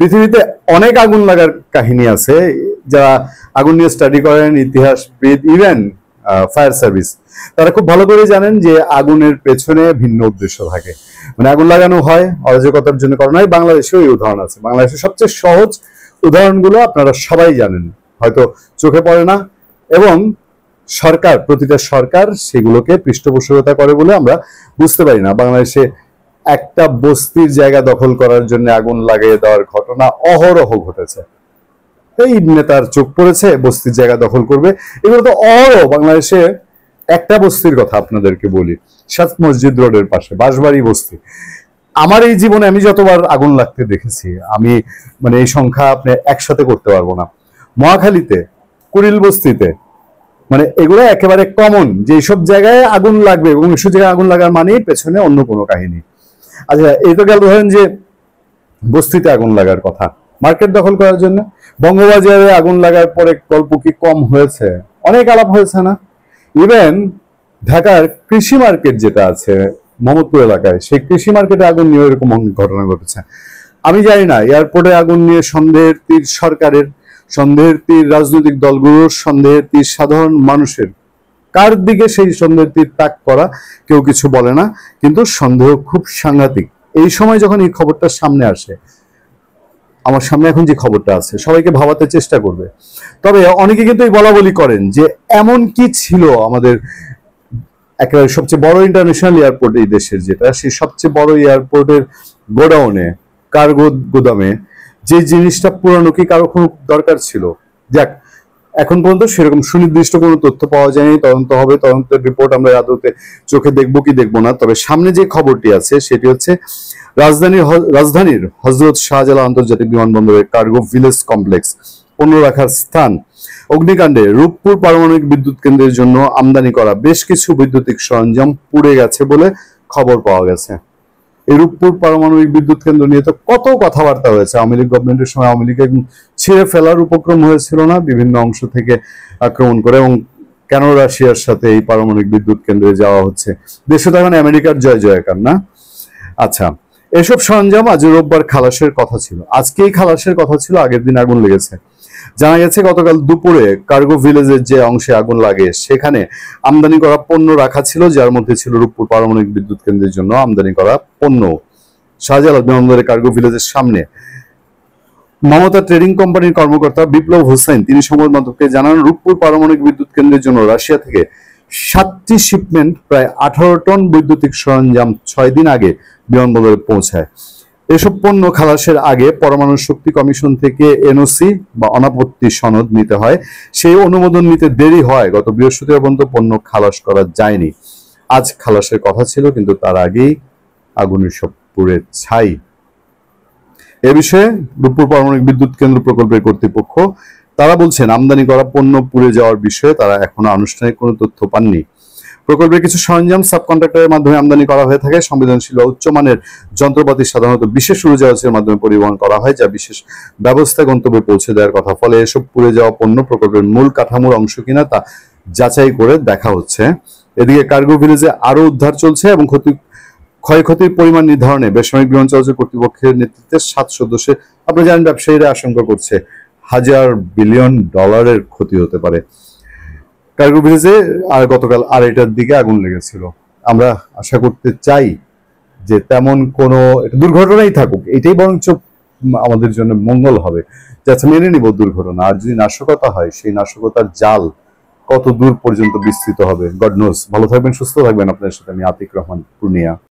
পৃথিবীতে অনেক আগুন লাগার কাহিনী আছে। যারা আগুন নিয়ে স্টাডি করেন, ইতিহাসবিদ, ইভেন ফায়ার সার্ভিস, তারা খুব ভালো করে জানেন যে আগুনের পেছনে ভিন্ন উদ্দেশ্য থাকে। মানে আগুন লাগানো হয় অরাজকতার জন্য করা হয়। বাংলাদেশেও এই উদাহরণ আছে। বাংলাদেশের সবচেয়ে সহজ উদাহরণগুলো আপনারা সবাই জানেন, হয়তো চোখে পড়ে না, এবং সরকার, প্রতিটা সরকার সেগুলোকে পৃষ্ঠপোষকতা করে বলে আমরা বুঝতে পারি না। বাংলাদেশে একটা বস্তির জায়গা দখল করার জন্য আগুন লাগিয়ে দেওয়ার ঘটনা অহরহ ঘটেছে। এই নেতার চোখ পড়েছে বস্তির জায়গা দখল করবে, এগুলো তো অহরহ বাংলাদেশে। একটা বস্তির কথা আপনাদেরকে বলি, সাত মসজিদ রোডের পাশে বাঁশবাড়ি বস্তি। আমার এই জীবনে আমি যতবার আগুন লাগতে দেখেছি, আমি মানে এই সংখ্যা আপনি একসাথে করতে পারবো না। মহাখালীতে, কুড়িল বস্তিতে, মানে এগুলো একেবারে কমন যে এইসব জায়গায় আগুন লাগবে, এবং এইসব জায়গায় আগুন লাগার মানেই পেছনে অন্য কোনো কাহিনী। আচ্ছা, এই তো গেল ধরেন যে বস্তিতে আগুন লাগার কথা, মার্কেট দখল করার জন্য। বঙ্গবাজারে আগুন লাগার পরে গল্প কি কম হয়েছে? অনেক আলাপ হয়েছে না? ইভেন ঢাকার কৃষি মার্কেট যেটা আছে মোহাম্মদপুর এলাকায়, সেই কৃষি মার্কেটে আগুন নিয়ে এরকম অনেক ঘটনা ঘটেছে। আমি জানি না এয়ারপোর্টে আগুন নিয়ে সন্দেহের তীর সরকারের, সন্দেহের তীর রাজনৈতিক দলগুলোর, সন্দেহের তীর সাধারণ মানুষের, কার দিকে সেই সন্দেহের তীর তাক করা কেউ কিছু বলে না, কিন্তু সন্দেহ খুব সাংঘাতিক। এই সময় যখন এই খবরটা সামনে আসে, আমার সামনে এখন যে খবরটা আছে, সবাইকে ভাবাতে চেষ্টা করবে। তবে অনেকে কিন্তু এই বলা বলি করেন যে এমন কি ছিল আমাদের একেবারে সবচেয়ে বড় ইন্টারন্যাশনাল এয়ারপোর্ট এই দেশের, যেটা সেই সবচেয়ে বড় এয়ারপোর্টের গোডাউনে, কার্গো গুদামে যে জিনিসটা পুরানো কি কারো কোনো দরকার ছিল? যাক, এখন পর্যন্ত সেরকম সুনির্দিষ্ট কোনো তথ্য পাওয়া যায়নি। তদন্ত হবে, তদন্তের রিপোর্ট আমরা আদতে চোখে দেখবো কি দেখবো না। তবে সামনে যে খবরটি আছে সেটি হচ্ছে রাজধানীর হজরত শাহজালাল আন্তর্জাতিক বিমানবন্দরের কার্গো ভিলেজ কমপ্লেক্স, পণ্য রাখার স্থান, অগ্নিকাণ্ডে রূপপুর পারমাণবিক বিদ্যুৎ কেন্দ্রের জন্য আমদানি করা বেশ কিছু বৈদ্যুতিক সরঞ্জাম পুড়ে গেছে বলে খবর পাওয়া গেছে। এই রূপপুর পারমাণবিক বিদ্যুৎ কেন্দ্র নিয়ে তো কত কথাবার্তা হয়েছে। আওয়ামী লীগ গভর্নমেন্টের সময় আওয়ামী লীগ ছিঁড়ে ফেলার উপক্রম হয়েছিল না বিভিন্ন অংশ থেকে আক্রমণ করে, এবং কেন রাশিয়ার সাথে এই পারমাণবিক বিদ্যুৎ কেন্দ্রে যাওয়া হচ্ছে? দেশে তো এখন আমেরিকার জয় জয়কার না? আচ্ছা, এসব সরঞ্জাম আজ রোববার খালাসের কথা ছিল, আজকেই খালাসের কথা ছিল, আগের দিন আগুন লেগেছে। জানা গেছে গতকাল দুপুরে কার্গো ভিলেজের যে অংশে আগুন লাগে সেখানে আমদানি করা পণ্য রাখা ছিল, যার মধ্যে ছিল রূপপুর পারমাণবিক বিদ্যুৎ কেন্দ্রের জন্য আমদানি করা পণ্য। শাহজালাল বিমানবন্দরের কার্গো ভিলেজের সামনে মমতা ট্রেডিং কোম্পানির কর্মকর্তা বিপ্লব হোসেন তিনি সংবাদ মাধ্যমকে জানান, রূপপুর পারমাণবিক বিদ্যুৎ কেন্দ্রের জন্য রাশিয়া থেকে 7টি শিপমেন্ট প্রায় 18 টন বৈদ্যুতিক সরঞ্জাম 6 দিন আগে বিমানবন্দরে পৌঁছায়। এসব পণ্য খালাসের আগে পরমাণু শক্তি কমিশন থেকে এনওসি বা অনাপত্তি সনদ নিতে হয়। সেই অনুমোদন নিতে দেরি হয়, গত বৃহস্পতিবার পর্যন্ত পণ্য খালাস করা যায়নি। আজ খালাসের কথা ছিল, কিন্তু তার আগেই আগুনের সব পুড়ে ছাই। এ বিষয়ে রূপপুর পারমাণবিক বিদ্যুৎ কেন্দ্র প্রকল্পের কর্তৃপক্ষ তারা বলছেন, আমদানি করা পণ্য পুড়ে যাওয়ার বিষয়ে তারা এখনো আনুষ্ঠানিক কোনো তথ্য পাননি। প্রকল্পের কিছু সরঞ্জাম সাবকন্ট্রাক্টরের মাধ্যমে আমদানি করা হয়ে থাকে। সংবেদনশীল বা উচ্চমানের যন্ত্রপাতি সাধারণত বিশেষ উড়োজাহাজের মাধ্যমে পরিবহন করা হয়, যা বিশেষ ব্যবস্থায় গন্তব্যে পৌঁছে দেওয়ার কথা। ফলে এসব পুড়ে যাওয়া পণ্য প্রকল্পের মূল কাঠামোর অংশ কিনা তা যাচাই করে দেখা হচ্ছে। এদিকে কার্গো ভিলেজে আরো উদ্ধার চলছে এবং ক্ষয়ক্ষতির পরিমাণ নির্ধারণে বেসামরিক বিমান চলাচল কর্তৃপক্ষের নেতৃত্বে 7 সদস্যের, আপনারা জানেন ব্যবসায়ীরা আশঙ্কা করছে $1,000 বিলিয়ন ক্ষতি হতে পারে। কার্গো ভিলেজে আর গতকাল 2:30টার দিকে আগুন লেগেছিল। আমরা আশা করতে চাই যে তেমন কোনো দুর্ঘটনাই থাকুক, এটাই বরঞ্চ আমাদের জন্য মঙ্গল হবে। যাচ্ছে মেনে নিব দুর্ঘটনা, আর যদি নাশকতা হয় সেই নাশকতার জাল কত দূর পর্যন্ত বিস্তৃত হবে গড নোস। ভালো থাকবেন, সুস্থ থাকবেন। আপনার সাথে আমি আতিক রহমান, পূর্ণিয়া।